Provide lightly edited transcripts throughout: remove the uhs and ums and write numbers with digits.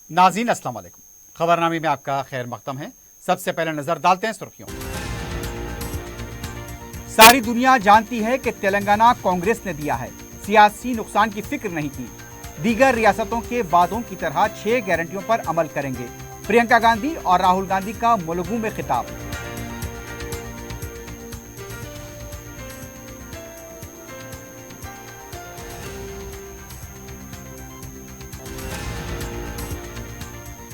नाज़रीन अस्सलाम वालेकुम। खबरनामे में आपका खैर मकदम है। सबसे पहले नजर डालते हैं सुर्खियों। सारी दुनिया जानती है कि तेलंगाना कांग्रेस ने दिया है, सियासी नुकसान की फिक्र नहीं की। दीगर रियासतों के वादों की तरह 6 गारंटियों पर अमल करेंगे। प्रियंका गांधी और राहुल गांधी का मुलुगू में खिताब।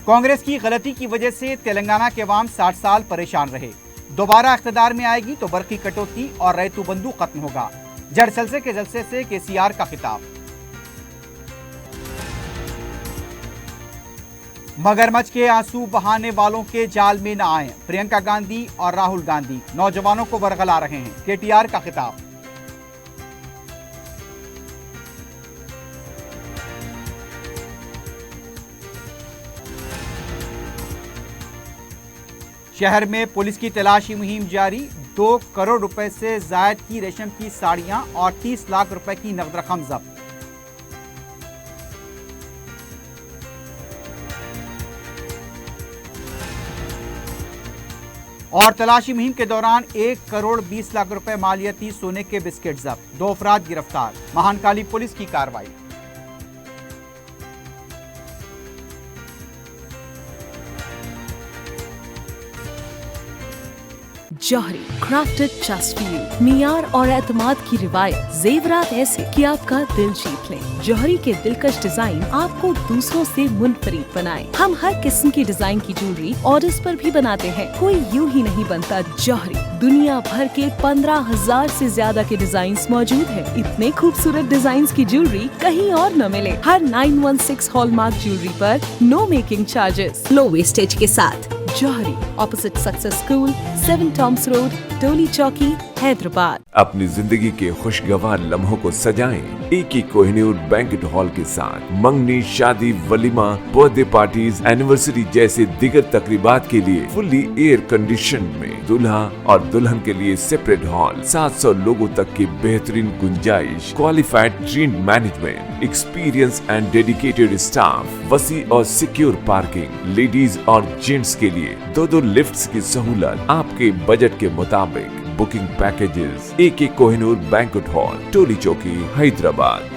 कांग्रेस की गलती की वजह से तेलंगाना के अवाम 60 साल परेशान रहे। दोबारा इख्तिदार में आएगी तो बरकी कटौती और रैतू बंदू खत्म होगा। जड़सलसे के जलसे से केसीआर का खिताब। मगरमच्छ के आंसू बहाने वालों के जाल में न आए। प्रियंका गांधी और राहुल गांधी नौजवानों को बरगला रहे हैं। केटीआर का खिताब। शहर में पुलिस की तलाशी मुहिम जारी। 2 करोड़ रुपए से जायद की रेशम की साड़ियां और 30 लाख रुपए की नकद रकम जब्त। और तलाशी मुहिम के दौरान 1 करोड़ 20 लाख रुपए मालियती सोने के बिस्किट जब्त। 2 अफराद गिरफ्तार। महानकाली पुलिस की कार्रवाई। जौहरी क्राफ्टेड जस्ट फॉर यू। मियार और एतमाद की रिवायत, जेवरात ऐसे कि आपका दिल जीत लें। जौहरी के दिलकश डिजाइन आपको दूसरों से मुनफरिद बनाए। हम हर किस्म की डिजाइन की ज्वेलरी ऑर्डर्स पर भी बनाते हैं। कोई यूं ही नहीं बनता जौहरी। दुनिया भर के 15,000 से ज्यादा के डिजाइन मौजूद है। इतने खूबसूरत डिजाइन की ज्वेलरी कहीं और न मिले। हर 916 हॉलमार्क ज्वेलरी पर no making charges, low wastage के साथ। Jauhari, opposite Success School, 7 Tombs Road, Toli Chowki, Hyderabad. अपनी जिंदगी के खुशगवार लम्हों को सजाएं एक ही कोहिनूर बैंक्वेट हॉल के साथ। मंगनी, शादी, वलीमा, बर्थडे पार्टीज, एनिवर्सरी जैसे दिगर तकरीबात के लिए फुल्ली एयर कंडीशन में दूल्हा और दुल्हन के लिए सेपरेट हॉल। 700 लोगों तक की बेहतरीन गुंजाइश, qualified trained management, experience and dedicated staff, वसी और सिक्योर पार्किंग, लेडीज और जेंट्स के लिए 2 लिफ्ट्स की सहूलत आपके बजट के मुताबिक। Booking packages AK Kohinoor banquet hall, Toli Chowki, Hyderabad.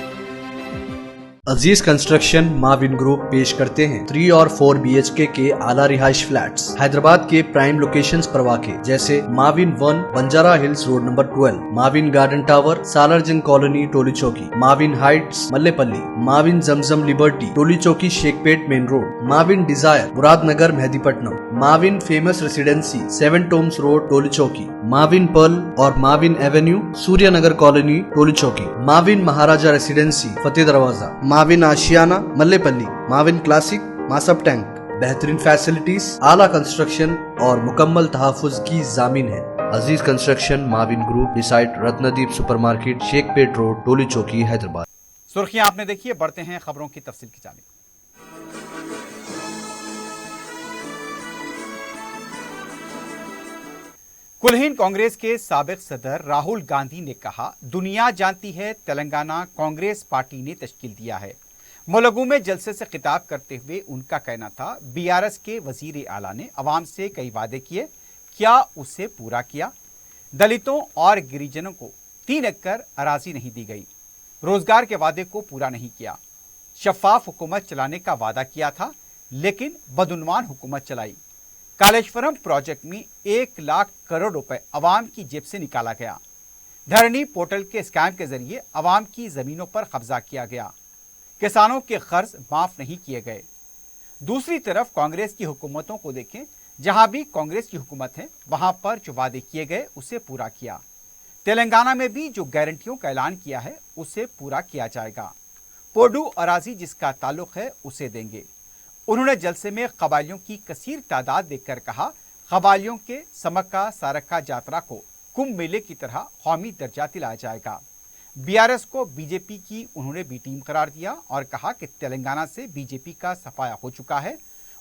Aziz construction Mavin group पेश करते हैं 3 और 4 BHK के आला रिहाइश फ्लैट्स हैदराबाद के प्राइम लोकेशंस पर वाक़े, जैसे Mavin 1 Banjara Hills Road number 12, Mavin Garden Tower Salarjung colony Toli Chowki, Mavin Heights Mallepally, Mavin Zamzam Liberty Toli Chowki Shaikpet Main Road, Mavin Desire Muradnagar Mehdipatnam, Mavin Famous Residency 7 Tombs Road Toli Chowki, Mavin Pearl और Mavin Avenue Suryanagar Colony Toli Chowki, Mavin Maharaja Residency Fateh Darwaza, Mavin Ashiana Mallepally, Mavin Classic Masab Tank. बेहतरीन फैसिलिटीज, आला कंस्ट्रक्शन और मुकम्मल तहफ़्फ़ुज़ की जामीन है। Aziz construction Mavin group, beside Ratnadeep supermarket, Shaikpet road, Toli Chowki, Hyderabad. सुर्खियां आपने देखी है, बढ़ते हैं खबरों की तफसील की जानिब। कुलहीन कांग्रेस के साबिक सदर राहुल गांधी ने कहा, दुनिया जानती है तेलंगाना कांग्रेस पार्टी ने तश्कील दिया है। मुलुगू में जलसे से खिताब करते हुए उनका कहना था, BRS के वजीर आला ने अवाम से कई वादे किए, क्या उसे पूरा किया? दलितों और गिरिजनों को 3 एकड़ अराजी नहीं दी गई। रोजगार के वादे को पूरा नहीं किया। शफाफ हुकूमत चलाने का वादा किया था, लेकिन बदउनवान हुकूमत चलाई। कालेश्वरम प्रोजेक्ट में 1 लाख करोड़ रुपए अवाम की जेब से निकाला गया। धरनी पोर्टल के स्कैम के जरिए अवाम की जमीनों पर कब्जा किया गया। किसानों के कर्ज माफ नहीं किए गए। दूसरी तरफ कांग्रेस की हुकूमतों को देखें, जहां भी कांग्रेस की हुकूमत है वहां पर जो वादे किए गए उसे पूरा किया। तेलंगाना में भी जो गारंटियों का ऐलान किया है उसे पूरा किया जाएगा। पोडू अराजी जिसका ताल्लुक है उसे देंगे। उन्होंने जलसे में कबायलियों की कसीर तादाद देखकर कहा, कबायलियों के समक्का सारक्का यात्रा को कुंभ मेले की तरह कौमी दर्जा दिलाया जाएगा। BRS को बीजेपी की उन्होंने बी टीम करार दिया और कहा कि तेलंगाना से बीजेपी का सफाया हो चुका है।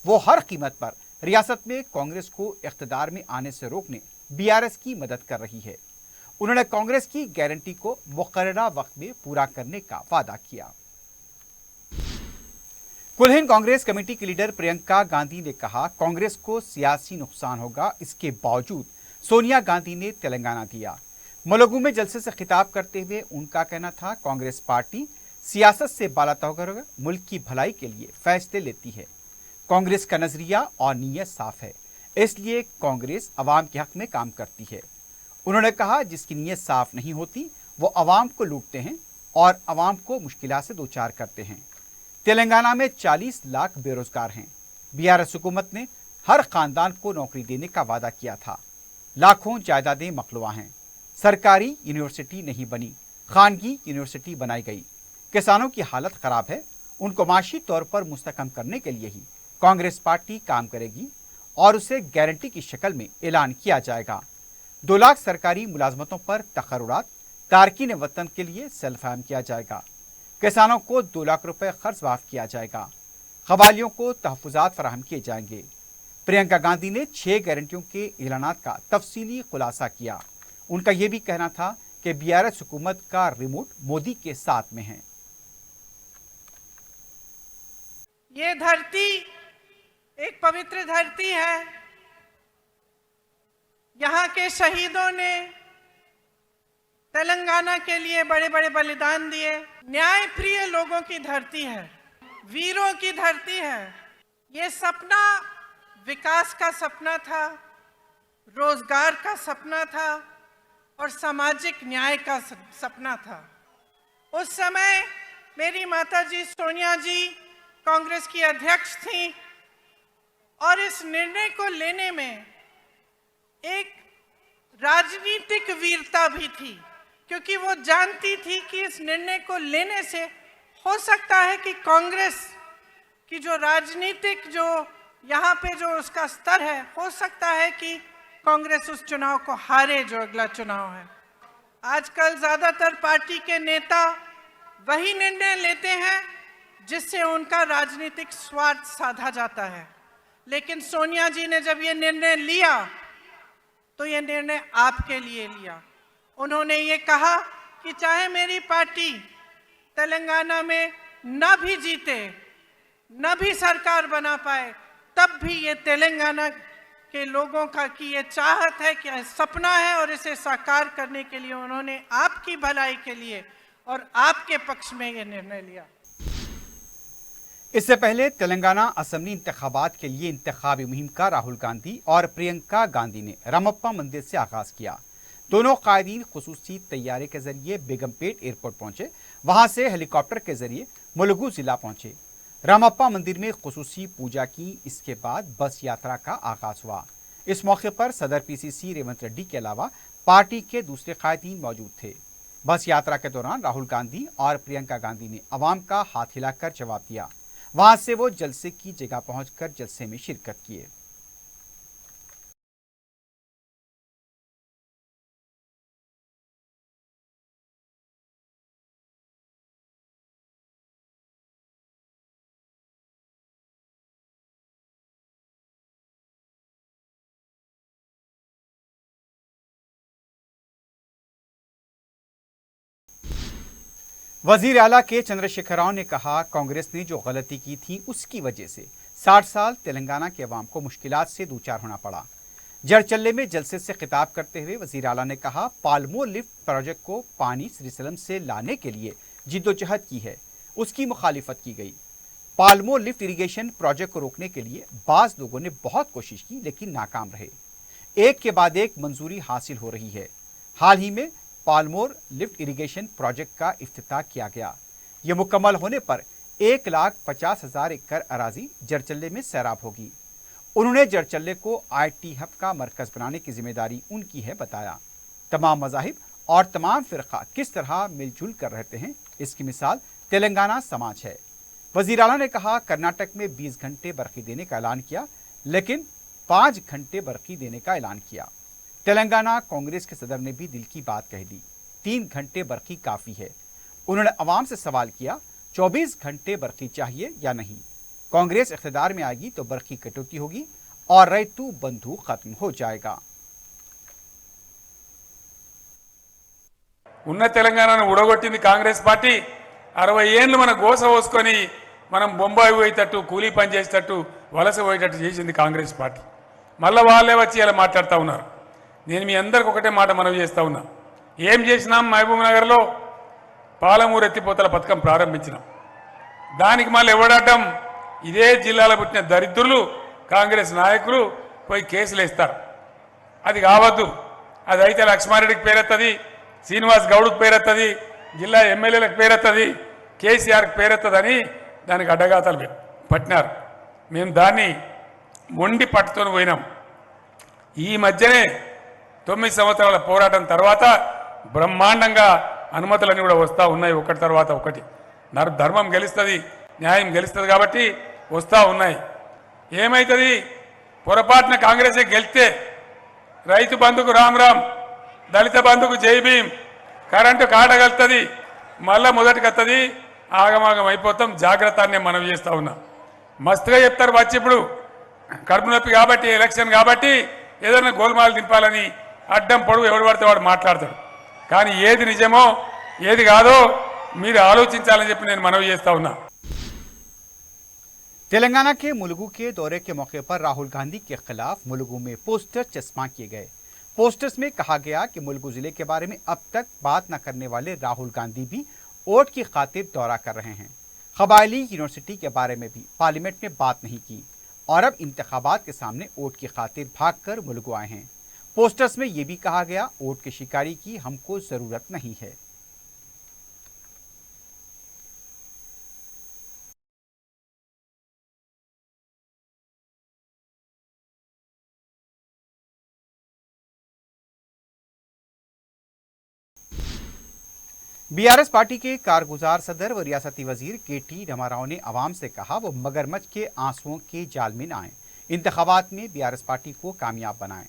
वो हर कीमत पर रियासत में कांग्रेस को इख्तिदार में आने से रोकने BRS की मदद कर रही है। उन्होंने कांग्रेस की गारंटी को मुकर्ररा वक्त में पूरा करने का वादा किया। कुलहिंद कांग्रेस कमेटी की लीडर प्रियंका गांधी ने कहा, कांग्रेस को सियासी नुकसान होगा, इसके बावजूद सोनिया गांधी ने तेलंगाना दिया। मुलुगु में जलसे से खिताब करते हुए उनका कहना था, कांग्रेस पार्टी सियासत से बालातर होकर मुल्क की भलाई के लिए फैसले लेती है। कांग्रेस का नजरिया और नीयत साफ है, इसलिए कांग्रेस अवाम के हक में काम करती है। उन्होंने कहा, जिसकी नीयत साफ नहीं होती वो अवाम को लूटते हैं और अवाम को मुश्किलात से दो चार करते हैं। तेलंगाना में 40 लाख बेरोजगार हैं। बीआरएस हुकूमत ने हर खानदान को नौकरी देने का वादा किया था। लाखों जायदादें मखलूआ हैं। सरकारी यूनिवर्सिटी नहीं बनी, खानगी यूनिवर्सिटी बनाई गई। किसानों की हालत खराब है, उनको माशी तौर पर मुस्तकम करने के लिए ही कांग्रेस पार्टी काम करेगी और उसे गारंटी की शक्ल में ऐलान किया जाएगा। 2 लाख सरकारी मुलाजमतों पर तकर्रुरात तारकीन वतन के लिए सेल्फ-फार्म किया जाएगा। किसानों को 2 लाख रुपए कर्ज माफ किया जाएगा। कबालियों को तहफुजात फराहम किए जाएंगे। प्रियंका गांधी ने 6 गारंटियों के ऐलानात का तफसीली खुलासा किया। उनका यह भी कहना था कि बीआरएस हुकूमत का रिमोट मोदी के साथ में है। ये धरती एक पवित्र धरती है। यहाँ के शहीदों ने तेलंगाना के लिए बड़े बड़े बलिदान दिए। न्याय प्रिय लोगों की धरती है, वीरों की धरती है। ये सपना विकास का सपना था, रोजगार का सपना था और सामाजिक न्याय का सपना था। उस समय मेरी माताजी सोनिया जी कांग्रेस की अध्यक्ष थी और इस निर्णय को लेने में एक राजनीतिक वीरता भी थी, क्योंकि वो जानती थी कि इस निर्णय को लेने से हो सकता है कि कांग्रेस की जो राजनीतिक जो यहाँ पे जो उसका स्तर है, हो सकता है कि कांग्रेस उस चुनाव को हारे जो अगला चुनाव है। आजकल ज्यादातर पार्टी के नेता वही निर्णय लेते हैं जिससे उनका राजनीतिक स्वार्थ साधा जाता है, लेकिन सोनिया जी ने जब ये निर्णय लिया तो ये निर्णय आपके लिए लिया। उन्होंने ये कहा कि चाहे मेरी पार्टी तेलंगाना में न भी जीते, न भी सरकार बना पाए, तब भी ये तेलंगाना के लोगों का की ये चाहत है, कि सपना है और इसे साकार करने के लिए उन्होंने आपकी भलाई के लिए और आपके पक्ष में ये निर्णय लिया। इससे पहले तेलंगाना असेंबली इंतखाबात के लिए इंतखाबी मुहिम का राहुल गांधी और प्रियंका गांधी ने रामप्पा मंदिर से आगाज किया। दोनों कायदीन खुसूसी तैयारे के जरिए बेगमपेट एयरपोर्ट पहुंचे, वहां से हेलीकॉप्टर के जरिए मुलुगु जिला पहुंचे। रामप्पा मंदिर में खुसूसी पूजा की, इसके बाद बस यात्रा का आगाज हुआ। इस मौके पर सदर पीसीसी रेवंत रेड्डी के अलावा पार्टी के दूसरे कायदीन मौजूद थे। बस यात्रा के दौरान राहुल गांधी और प्रियंका गांधी ने अवाम का हाथ हिलाकर जवाब दिया। वहां से वो जलसे की जगह पहुंचकर जलसे में शिरकत किए। वजीर आला के चंद्रशेखर राव ने कहा, कांग्रेस ने जो गलती की थी उसकी वजह से 60 साल तेलंगाना के अवाम को मुश्किलात से दो चार होना पड़ा। जड़चल्ले में जलसे से खिताब करते हुए वजीर आला ने कहा, पालमोर लिफ्ट प्रोजेक्ट को पानी श्रीशैलम से लाने के लिए जिद्दोजहद की है, उसकी मुखालिफत की गई। पालमोर लिफ्ट इरिगेशन प्रोजेक्ट को रोकने के लिए बाज लोगों ने बहुत कोशिश की, लेकिन नाकाम रहे। एक के बाद एक मंजूरी हासिल हो रही है। हाल ही में पालमोर लिफ्ट इरिगेशन प्रोजेक्ट का इफ्तिताह किया गया। ये मुकम्मल होने पर 1,50,000 एकड़ अराजी जड़चल्ले में सैराब होगी। उन्होंने जड़चल्ले को IT हब का मरकज बनाने की जिम्मेदारी उनकी है बताया। तमाम मज़ाहिब और तमाम फ़िरक़ा किस तरह मिलजुल कर रहते हैं, इसकी मिसाल तेलंगाना समाज है। वज़ीर आला ने कहा, कर्नाटक में 20 घंटे बरक़ी देने का ऐलान किया, लेकिन 5 घंटे बरक़ी देने का ऐलान किया। तेलंगाना कांग्रेस के सदर ने भी दिल की बात कह दी, 3 घंटे बरक़ी काफ़ी है। उन्होंने अवाम से सवाल किया, 24 घंटे बरक़ी चाहिए या नहीं। कांग्रेस इख्तिदार में आएगी तो बरक़ी कटौती होगी और रैतू बंधु खत्म हो जाएगा। ఉన్న తెలంగాణను ఉడగొట్టింది కాంగ్రెస్ పార్టీ। 60 ఏళ్ళు మన గోస పోసుకొని మనం బొంబాయి పోయేటట్టు కూలీ పని చేసేటట్టు వలస పోయేటట్టు చేసింది కాంగ్రెస్ పార్టీ. మళ్ళీ వాళ్ళే వచ్చి ఇలా మాట్లాడుతూ ఉన్నారు. నేను మీ అందరికి ఒకటే మాట మనవి చేస్తూ ఉన్నా. ఏం చేసినాం? మహబూబ్ నగర్లో పాలమూరు ఎత్తిపోతల పథకం ప్రారంభించినాం. దానికి మళ్ళీ ఎవడటం? ఇదే జిల్లాలో పుట్టిన దరిద్రులు కాంగ్రెస్ నాయకులు పోయి కేసులు వేస్తారు. అది కావద్దు. అది అయితే లక్ష్మారెడ్డికి పేరెత్తది, శ్రీనివాస్ గౌడ్కి పేరెత్తది, జిల్లా ఎమ్మెల్యేలకు పేరెత్తది, కేసీఆర్కి పేరెత్తదని దానికి అడ్డగాతలు పట్టినారు. మేము దాన్ని మొండి పట్టుకొని పోయినాం. ఈ మధ్యనే 9 సంవత్సరాల పోరాటం తర్వాత బ్రహ్మాండంగా అనుమతులన్నీ కూడా వస్తూ ఉన్నాయి, ఒకటి తర్వాత ఒకటి. ధర్మం గెలుస్తుంది, న్యాయం గెలుస్తుంది కాబట్టి వస్తూ ఉన్నాయి. ఏమవుతుంది? పొరపాటున కాంగ్రెసే గెలిస్తే రైతు బంధుకు రామ్ రామ్, దళిత బంధుకు జై భీమ్, కరెంటు కాటగలుతుంది, మళ్ళా మొదటికి వస్తుంది, ఆగమాగం అయిపోతాం. జాగ్రత్త అని మనం చేస్తూ ఉన్నాం. మస్తుగా చెప్తారు వచ్చి ఇప్పుడు కడుపు నొప్పి కాబట్టి, ఎలక్షన్ కాబట్టి ఏదైనా గోల్మాలు దింపాలని అడ్డం పొడుగు ఎవడు పడితే వాడు మాట్లాడతాడు. కానీ ఏది నిజమో ఏది కాదో మీరు ఆలోచించాలని చెప్పి నేను మనవి చేస్తా ఉన్నా. तेलंगाना के मुलुगु के दौरे के मौके पर राहुल गांधी के खिलाफ मुलुगु में पोस्टर चस्पा किए गए। पोस्टर्स में कहा गया कि मुलुगु जिले के बारे में अब तक बात न करने वाले राहुल गांधी भी वोट की खातिर दौरा कर रहे हैं। कबायली यूनिवर्सिटी के बारे में भी पार्लियामेंट में बात नहीं की और अब इंतखाबात के सामने वोट की खातिर भागकर मुलुगु आए हैं। पोस्टर्स में यह भी कहा गया, वोट की शिकारी की हमको जरूरत नहीं है। बीआरएस पार्टी के कारगुजार सदर व रियासती वजीर केटी रमाराव ने अवाम से कहा वो मगरमच्छ के आंसुओं के जाल में न आए, इंतखाबात में बीआरएस पार्टी को कामयाब बनाएं।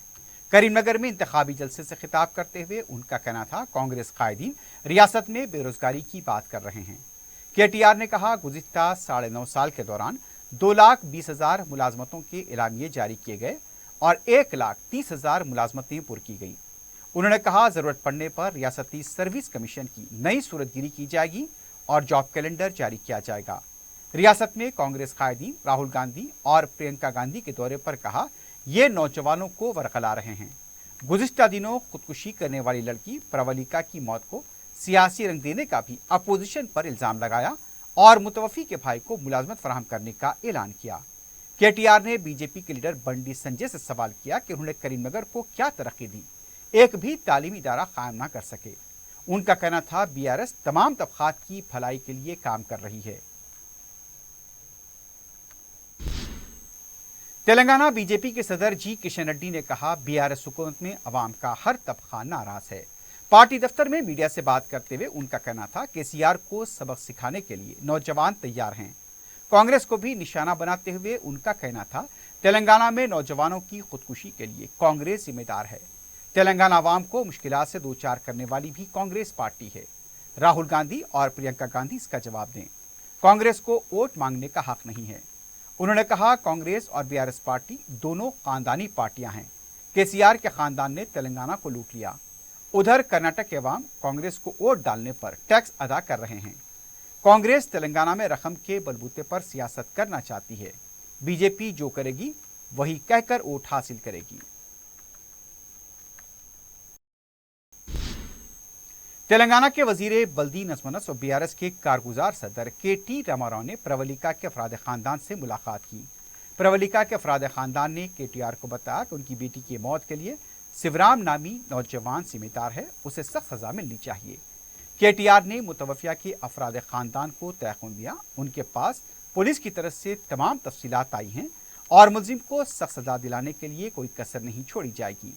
करीमनगर में इंतखाबी जलसे से खिताब करते हुए उनका कहना था कांग्रेस कायदीन रियासत में बेरोजगारी की बात कर रहे हैं। केटीआर ने कहा गुज़िश्ता 9.5 साल के दौरान 2,20,000 मुलाजमतों के एलामिये जारी किए गए और 1,30,000 मुलाजमतें पुर की गई। उन्होंने कहा जरूरत पड़ने पर रियासती सर्विस कमीशन की नई सूरतगिरी की जाएगी और जॉब कैलेंडर जारी किया जाएगा। रियासत में कांग्रेस कायदीन राहुल गांधी और प्रियंका गांधी के दौरे पर कहा ये नौजवानों को वरगला रहे हैं। गुज़िश्ता दिनों खुदकुशी करने वाली लड़की प्रवलिका की मौत को सियासी रंग देने का भी अपोजिशन पर इल्जाम लगाया और मुतवफ़ी के भाई को मुलाजमत फराहम करने का ऐलान किया। केटीआर ने बीजेपी के लीडर बंडी संजय से सवाल किया कि उन्होंने करीमनगर को क्या तरक्की दी, एक भी तालीमी इदारा कायम ना कर सके। उनका कहना था बीआरएस तमाम तबकात की भलाई के लिए काम कर रही है। तेलंगाना बीजेपी के सदर जी किशन रेड्डी ने कहा बीआरएस हुकूमत में अवाम का हर तबका नाराज है। पार्टी दफ्तर में मीडिया से बात करते हुए उनका कहना था केसीआर को सबक सिखाने के लिए नौजवान तैयार हैं। कांग्रेस को भी निशाना बनाते हुए उनका कहना था तेलंगाना में नौजवानों की खुदकुशी के लिए कांग्रेस जिम्मेदार है। तेलंगाना आवाम को मुश्किलात से दो चार करने वाली भी कांग्रेस पार्टी है। राहुल गांधी और प्रियंका गांधी इसका जवाब दें। कांग्रेस को वोट मांगने का हक नहीं है। उन्होंने कहा कांग्रेस और बीआरएस पार्टी दोनों खानदानी पार्टियां हैं। केसीआर के खानदान ने तेलंगाना को लूट लिया। उधर कर्नाटक के अवाम कांग्रेस को वोट डालने पर टैक्स अदा कर रहे हैं। कांग्रेस तेलंगाना में रकम के बलबूते पर सियासत करना चाहती है। बीजेपी जो करेगी वही कहकर वोट हासिल करेगी। तेलंगाना के वजीर बल्दी नज़्म-ओ-नस्ब और बीआरएस के कारगुजार सदर केटी रमाराव ने प्रवलिका के अफराद खानदान से मुलाकात की। प्रवलिका के अफराद खानदान ने केटीआर को बताया कि उनकी बेटी की मौत के लिए शिवराम नामी नौजवान जिम्मेदार है, उसे सख्त सजा मिलनी चाहिए। केटीआर ने मुतवफ़िया के अफराद खानदान को तयक़ुन दिया। उनके पास पुलिस की तरफ से तमाम तफसीलात आई हैं और मुलजिम को सख्त सजा दिलाने के लिए कोई कसर नहीं छोड़ी जाएगी।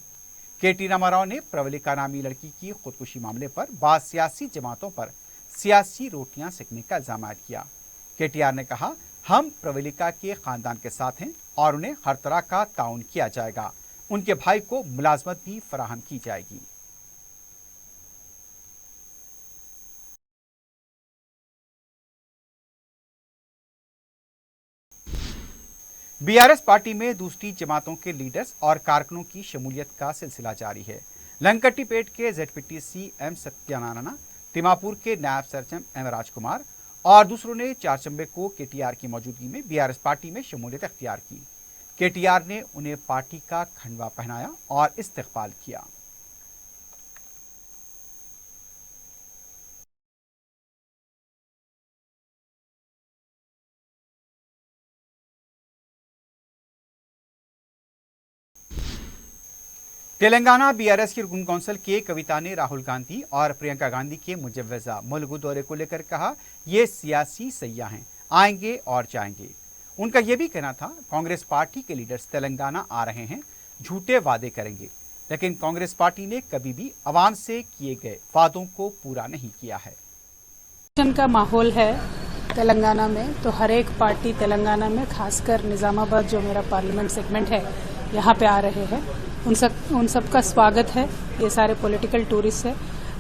केटी रामाराव ने प्रवलिका नामी लड़की की खुदकुशी मामले पर बाद सियासी जमातों पर सियासी रोटियां सेकने का इल्जाम आयद किया। केटीआर ने कहा हम प्रवलिका के खानदान के साथ हैं और उन्हें हर तरह का ताउन किया जाएगा। उनके भाई को मुलाजमत भी फराहम की जाएगी। बीआरएस पार्टी में दूसरी जमातों के लीडर्स और कारकुनों की शमूलियत का सिलसिला जारी है। लंकट्टीपेट के जेडपीटीसी एम सत्यानारायण, तिमापुर के नायब सरजम एम राजकुमार और दूसरों ने चारचंबे को केटीआर की मौजूदगी में बीआरएस पार्टी में शमूलियत अख्तियार की। केटीआर ने उन्हें पार्टी का खंडवा पहनाया और इस्तकबाल किया। तेलंगाना बीआरएस की रुकन कौंसिल के कविता ने राहुल गांधी और प्रियंका गांधी के मुजव्वजा मुलुगु दौरे को लेकर कहा, ये सियासी सैयाह हैं, आएंगे और जाएंगे। उनका यह भी कहना था, कांग्रेस पार्टी के लीडर्स तेलंगाना आ रहे हैं, झूठे वादे करेंगे, लेकिन कांग्रेस पार्टी ने कभी भी आवाम से किए गए वादों को पूरा नहीं किया है। इलेक्शन का माहौल है तेलंगाना में, तो हर एक पार्टी तेलंगाना में, खासकर निजामाबाद जो मेरा पार्लियामेंट सेगमेंट है, यहाँ पे आ रहे हैं। उन सब का स्वागत है। ये सारे पॉलिटिकल टूरिस्ट है,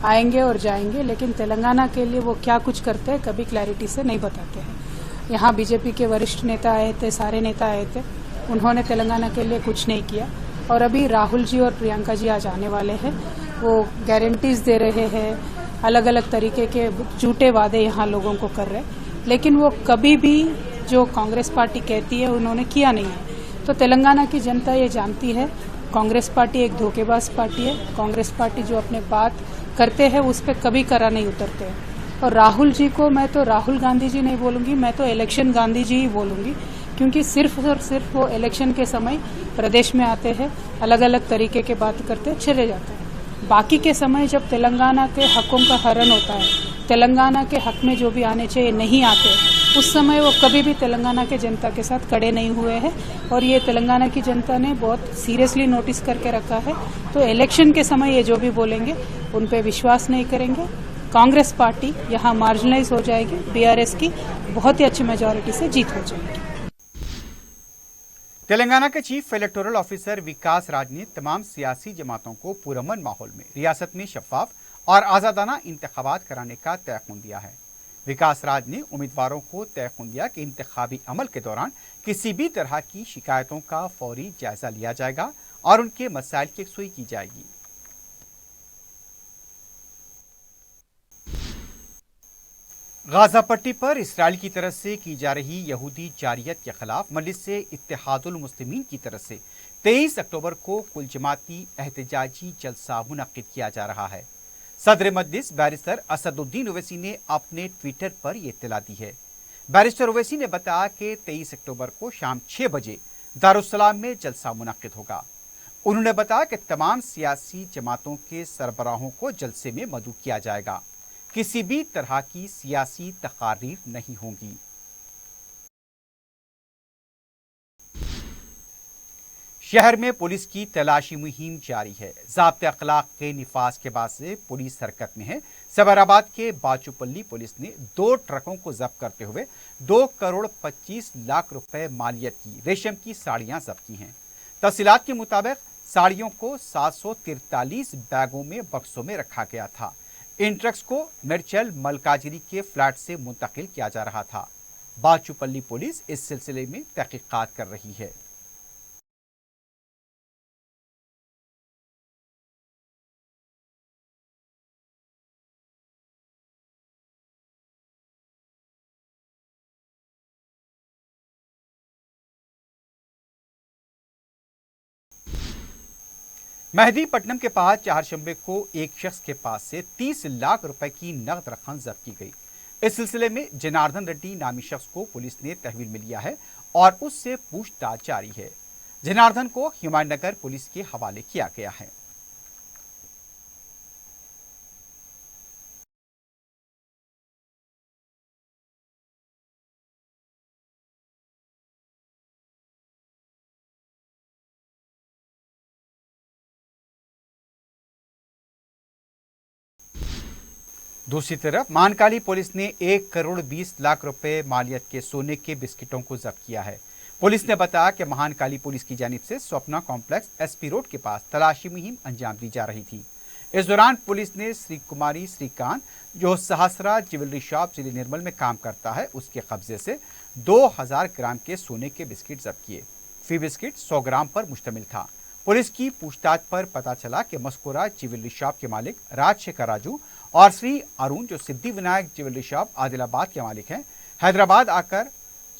आएंगे और जाएंगे, लेकिन तेलंगाना के लिए वो क्या कुछ करते हैं कभी क्लैरिटी से नहीं बताते हैं। यहाँ बीजेपी के वरिष्ठ नेता आए थे, सारे नेता आए थे, उन्होंने तेलंगाना के लिए कुछ नहीं किया। और अभी राहुल जी और प्रियंका जी आज आने वाले हैं, वो गारंटीज दे रहे हैं, अलग अलग तरीके के झूठे वादे यहाँ लोगों को कर रहे हैं, लेकिन वो कभी भी जो कांग्रेस पार्टी कहती है उन्होंने किया नहीं है। तो तेलंगाना की जनता ये जानती है, कांग्रेस पार्टी एक धोखेबाज पार्टी है। कांग्रेस पार्टी जो अपने बात करते हैं उस पर कभी करा नहीं उतरते हैं। और राहुल जी को मैं तो राहुल गांधी जी नहीं बोलूंगी, मैं तो इलेक्शन गांधी जी ही बोलूंगी, क्योंकि सिर्फ और सिर्फ वो इलेक्शन के समय प्रदेश में आते हैं, अलग अलग तरीके के बात करते चले जाते हैं। बाकी के समय जब तेलंगाना के हकों का हरण होता है, तेलंगाना के हक में जो भी आने चाहिए नहीं आते, उस समय वो कभी भी तेलंगाना के जनता के साथ खड़े नहीं हुए हैं। और ये तेलंगाना की जनता ने बहुत सीरियसली नोटिस करके रखा है। तो इलेक्शन के समय ये जो भी बोलेंगे उन पे विश्वास नहीं करेंगे। कांग्रेस पार्टी यहाँ मार्जिनलाइज हो जाएगी, बीआरएस की बहुत ही अच्छी मेजॉरिटी से जीत हो जाएगी। तेलंगाना के चीफ इलेक्टोरल ऑफिसर विकास राज ने तमाम सियासी जमातों को पुरअमन माहौल में रियासत में शफाफ और आज़ादाना इंतखाबात कराने का तयक़ुन दिया है। विकास राज ने उम्मीदवारों को तयक़ुन दिया कि इंतखाबी अमल के दौरान किसी भी तरह की शिकायतों का फौरी जायजा लिया जाएगा और उनके मसाइल की यकसुई की जाएगी। गाजा पट्टी पर इसराइल की तरफ से की जा रही यहूदी जारियत के खिलाफ मजलिस इत्तेहादुल मुस्लिमीन की तरफ से 23 अक्टूबर को कुल जमाती एहतजाजी जलसा मुनक्किद किया जा रहा है। सदर मजलिस बैरिस्टर असदुद्दीन ओवैसी ने अपने ट्विटर पर यह इत्तला दी है। बैरिस्टर ओवैसी ने बताया कि 23 अक्टूबर को शाम 6 बजे दारुस्सलाम में जलसा मुनक्किद होगा। उन्होंने बताया कि तमाम सियासी जमातों के सरबराहों को जलसे में मदऊ किया जाएगा। किसी भी तरह की सियासी तकारीर नहीं होंगी। शहर में पुलिस की तलाशी मुहिम जारी है। ज़ाब्ते अखलाक के निफाज के बाद से पुलिस हरकत में है। सवाराबाद के बाचूपल्ली पुलिस ने 2 ट्रकों को जब्त करते हुए 2 करोड़ 25 लाख रुपए मालियत की रेशम की साड़ियां जब्त की हैं। तफसीलात के मुताबिक साड़ियों को 743 बैगों में बक्सों में रखा गया था। इन ट्रक्स को मिर्चल मलकाजिरी के फ्लैट से मुंतकिल किया जा रहा था। बाचूपल्ली पुलिस इस सिलसिले में तहकीकात कर रही है। मेहदीपट्टनम के पास चारशंबे को एक शख्स के पास से 30 लाख रुपए की नकद रकम जब्त की गई। इस सिलसिले में जनार्दन रेड्डी नामी शख्स को पुलिस ने तहवील में लिया है और उससे पूछताछ जारी है। जनार्दन को हुमायूंनगर पुलिस के हवाले किया गया है। दूसरी तरफ महानकाली पुलिस ने 1 करोड़ 20 लाख रुपए मालियत के सोने के बिस्किटों को जब्त किया है। पुलिस ने बताया कि महानकाली पुलिस की जानिब से स्वप्ना कॉम्प्लेक्स एसपी रोड के पास तलाशी मुहिम अंजाम दी जा रही थी। इस दौरान पुलिस ने श्री कुमारी श्रीकांत, जो सहस्रा ज्वेलरी शॉप जिले निर्मल में काम करता है, उसके कब्जे से 2000 ग्राम के सोने के बिस्किट जब्त किए। फी बिस्किट 100 ग्राम पर मुश्तमिल था। पुलिस की पूछताछ पर पता चला कि मस्कुरा ज्वेलरी शॉप के मालिक राजशेखर राजू और श्री अरुण जो सिद्धि विनायक ज्वेलरी शॉप आदिलाबाद के मालिक हैं, हैदराबाद आकर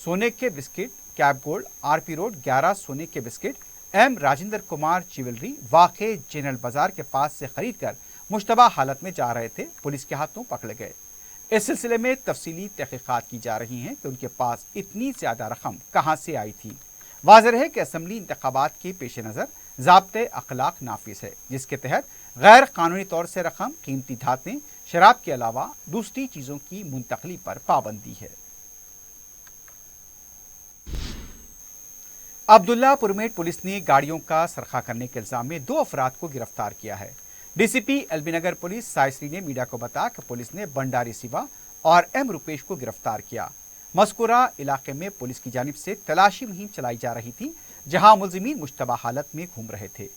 सोने के biscuit cap gold RP road 11 सोने के biscuit M Rajendra Kumar jewellery वाक़े जनरल बाजार के पास से खरीदकर मुश्तबा हालत में जा रहे थे, पुलिस के हाथों पकड़े गए। इस सिलसिले में तफसीली तहकीकात की जा रही हैं कि उनके पास इतनी ज्यादा रकम कहां से आई थी। वाज़ेह है कि असम्बली इंतखाबात के पेश नज़र ज़ाब्ते अखलाक नाफिज है, जिसके तहत गैर कानूनी तौर से रकम, कीमती धातें, शराब के अलावा दूसरी चीज़ों की मुंतकली पर पाबंदी है। अब्दुल्लापुर में पुलिस ने गाड़ियों का सरखा करने के इल्जाम में 2 अफराद को गिरफ्तार किया है। डीसीपी एलबी नगर पुलिस सायश्री ने मीडिया को बताया कि पुलिस ने भंडारी सिवा और एम रुपेश को गिरफ्तार किया। मस्कुरा इलाके में पुलिस की जानिब से तलाशी मुहिम चलाई जा रही थी, जहां मुलजिमीन मुश्तबा हालत में घूम रहे थे।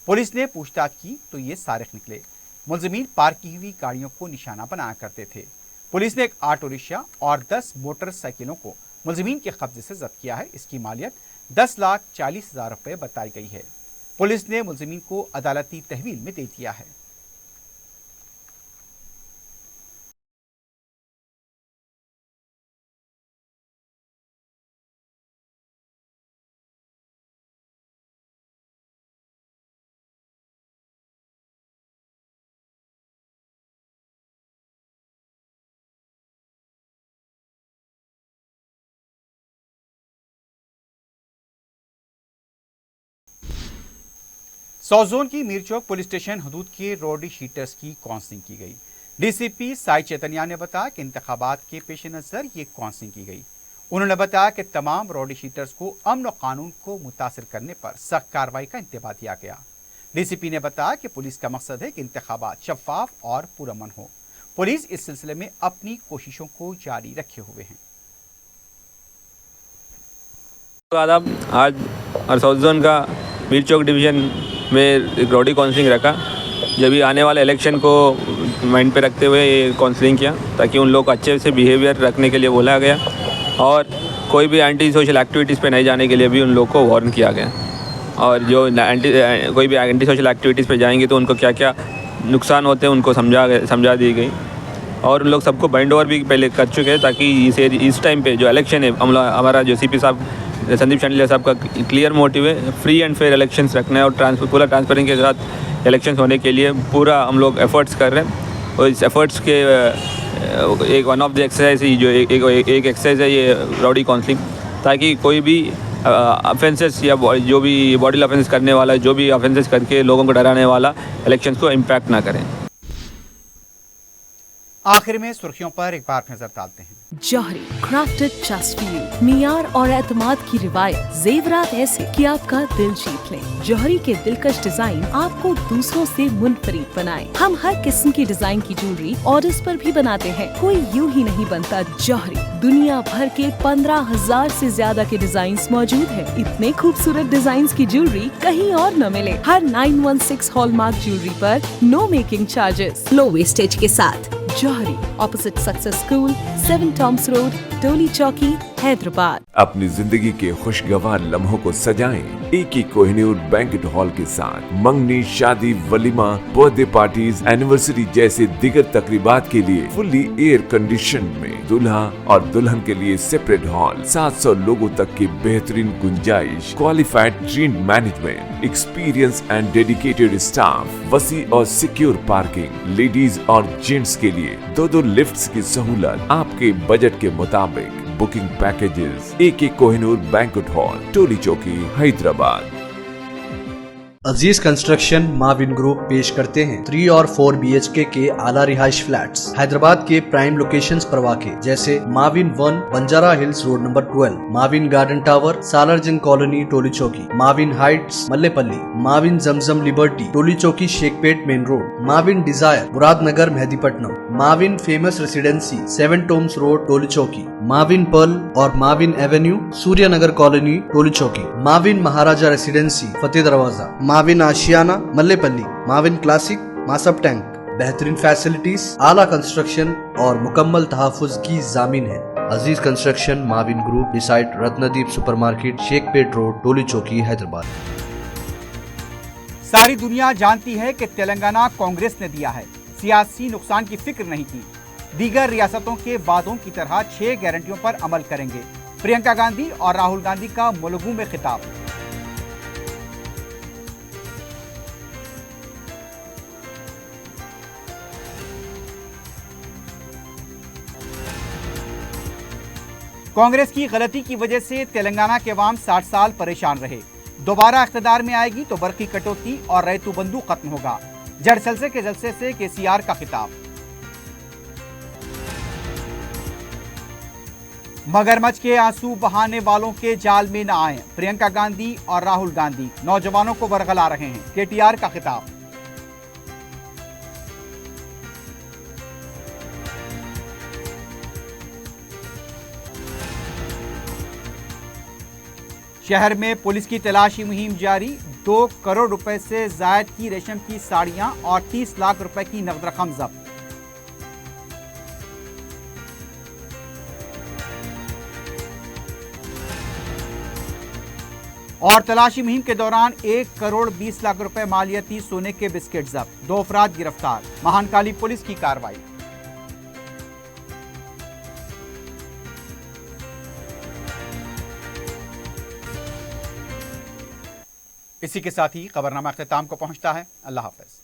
पुलिस ने पूछताछ की तो ये सारिक निकले। मुलजिमीन पार्क की हुई गाड़ियों को निशाना बनाया करते थे। पुलिस ने एक ऑटो रिक्शा और 10 मोटरसाइकिलों को मुलजिमीन के कब्जे से जब्त किया है। इसकी मालियत 10,40,000 रुपए बताई गई है। पुलिस ने मुलजिमीन को अदालती तहवील में दे दिया है। सौजोन की मीरचौक पुलिस स्टेशन हदूद के रोडी शीटर्स की काउंसलिंग की गई। डीसीपी साई चैतन्या ने बताया कि इंतखाबात के पेश नज़र ये काउंसलिंग की गई। उन्होंने बताया कि तमाम रोडी शीटर्स को अमन और कानून को मुतासिर करने पर सख्त कार्रवाई का इंतबाह दिया गया। डीसीपी ने बताया कि पुलिस का मकसद है कि इंतखाबात शफाफ और पुरअमन हो। पुलिस इस सिलसिले में अपनी कोशिशों को जारी रखे हुए हैं। आज सौजोन का मीरचौक डिवीज़न में एक रोडी काउंसलिंग रखा। जब भी आने वाले इलेक्शन को माइंड पे रखते हुए ये काउंसलिंग किया, ताकि उन लोग को अच्छे से बिहेवियर रखने के लिए बोला गया और कोई भी एंटी सोशल एक्टिविटीज़ पे नहीं जाने के लिए भी उन लोग को वार्न किया गया। और जो कोई भी एंटी सोशल एक्टिविटीज़ पे जाएंगे तो उनको क्या क्या नुकसान होते हैं उनको समझा दी गई। और उन लोग सबको बाइंड ओवर भी पहले कर चुके हैं, ताकि इस टाइम पे जो इलेक्शन है, हमारा जो सीपी साहब संदीप शांडिल्य साहब का क्लियर मोटिव है फ्री एंड फेयर इलेक्शंस रखना है और पूरा ट्रांसपेरेंसी के साथ इलेक्शंस होने के लिए पूरा हम लोग एफर्ट्स कर रहे हैं। और इस एफर्ट्स के एक वन ऑफ द एक्सरसाइज जो एक एक्सरसाइज है ये राउडी काउंसलिंग, ताकि कोई भी ऑफेंसेस या जो भी बॉडी ऑफेंस करने वाला, जो भी ऑफेंसेस करके लोगों को डराने वाला इलेक्शंस को इम्पैक्ट ना करें। आखिर में सुर्खियों पर एक बार नजर डालते हैं। जौहरी क्राफ्टेड जस्ट फॉर यू, मियार और एतमाद की रिवायत, जेवरात ऐसे कि आपका दिल जीत ले। जौहरी के दिलकश डिजाइन आपको दूसरों से मुनफरिद बनाए। हम हर किस्म की डिजाइन की ज्वेलरी ऑर्डर्स पर भी बनाते हैं। कोई यूं ही नहीं बनता जौहरी। दुनिया भर के 15,000 से ज्यादा के डिजाइन मौजूद है। इतने खूबसूरत डिजाइन की ज्वेलरी कहीं और न मिले। हर 916 हॉलमार्क ज्वेलरी पर no making charges, low wastage के साथ। Jauhari, opposite Success School, 7 Tombs Road, Toli Chowki, Hyderabad. अपनी जिंदगी के खुशगवार लम्हों को सजाएं एक ही कोहिनूर बैंक्वेट हॉल के साथ। मंगनी, शादी, वलीमा, बर्थडे पार्टीज, एनिवर्सरी जैसे दिगर तकरीबात के लिए फुल्ली एयर कंडीशन में दूल्हा और दुल्हन के लिए सेपरेट हॉल, 700 लोगों तक की बेहतरीन गुंजाइश, qualified trained management, experience and dedicated staff, वसी और सिक्योर पार्किंग, लेडीज और जेंट्स के लिए 2 लिफ्ट्स की सहूलत आपके बजट के मुताबिक। Booking packages AK Kohinoor banquet hall, Toli Chowki, Hyderabad. Aziz construction Mavin group पेश करते हैं 3 और 4 BHK के आला रिहाइश फ्लैट्स हैदराबाद के प्राइम लोकेशंस पर वाक़े, जैसे Mavin 1 Banjara Hills Road number 12, Mavin Garden Tower Salarjung colony Toli Chowki, Mavin Heights Mallepally, Mavin Zamzam Liberty Toli Chowki Shaikpet Main Road, Mavin Desire Muradnagar Mehdipatnam, Mavin Famous Residency 7 Tombs Road Toli Chowki, Mavin Pearl और Mavin Avenue Suryanagar Colony Toli Chowki, Mavin Maharaja Residency Fateh Darwaza, Mavin Ashiana Mallepally, Mavin Classic Masab Tank. बेहतरीन फैसिलिटीज, आला कंस्ट्रक्शन और मुकम्मल तहफ़्फ़ुज़ की ज़ामीन है। Aziz construction Mavin group, beside Ratnadeep supermarket, Shaikpet road, Toli Chowki, Hyderabad. सारी दुनिया जानती है कि तेलंगाना कांग्रेस ने दिया है, सियासी नुकसान की फिक्र नहीं की। दीगर रियासतों के वादों की तरह 6 गारंटियों पर अमल करेंगे। प्रियंका गांधी और राहुल गांधी का मुलुगु में खिताब। कांग्रेस की गलती की वजह से तेलंगाना के अवाम 60 साल परेशान रहे। दोबारा इख्तिदार में आएगी तो बरकी कटौती और रैतू बंधु खत्म होगा। जड़सलसे के जलसे से केसीआर का खिताब। मगरमच्छ के आंसू बहाने वालों के जाल में न आए। प्रियंका गांधी और राहुल गांधी नौजवानों को बरगला रहे हैं। केटीआर का खिताब। शहर में पुलिस की तलाशी मुहिम जारी। 2 करोड़ रुपए से जायद की रेशम की साड़ियां और 30 लाख रुपए की नकद रकम जब्त। और तलाशी मुहिम के दौरान 1 करोड़ 20 लाख रुपए मालियती सोने के बिस्किट जब्त। 2 अफराद गिरफ्तार। महानकाली पुलिस की कार्रवाई। इसी के साथ ही खबरनामा अख्तिताम को पहुंचता है। अल्लाह हाफ़िज़।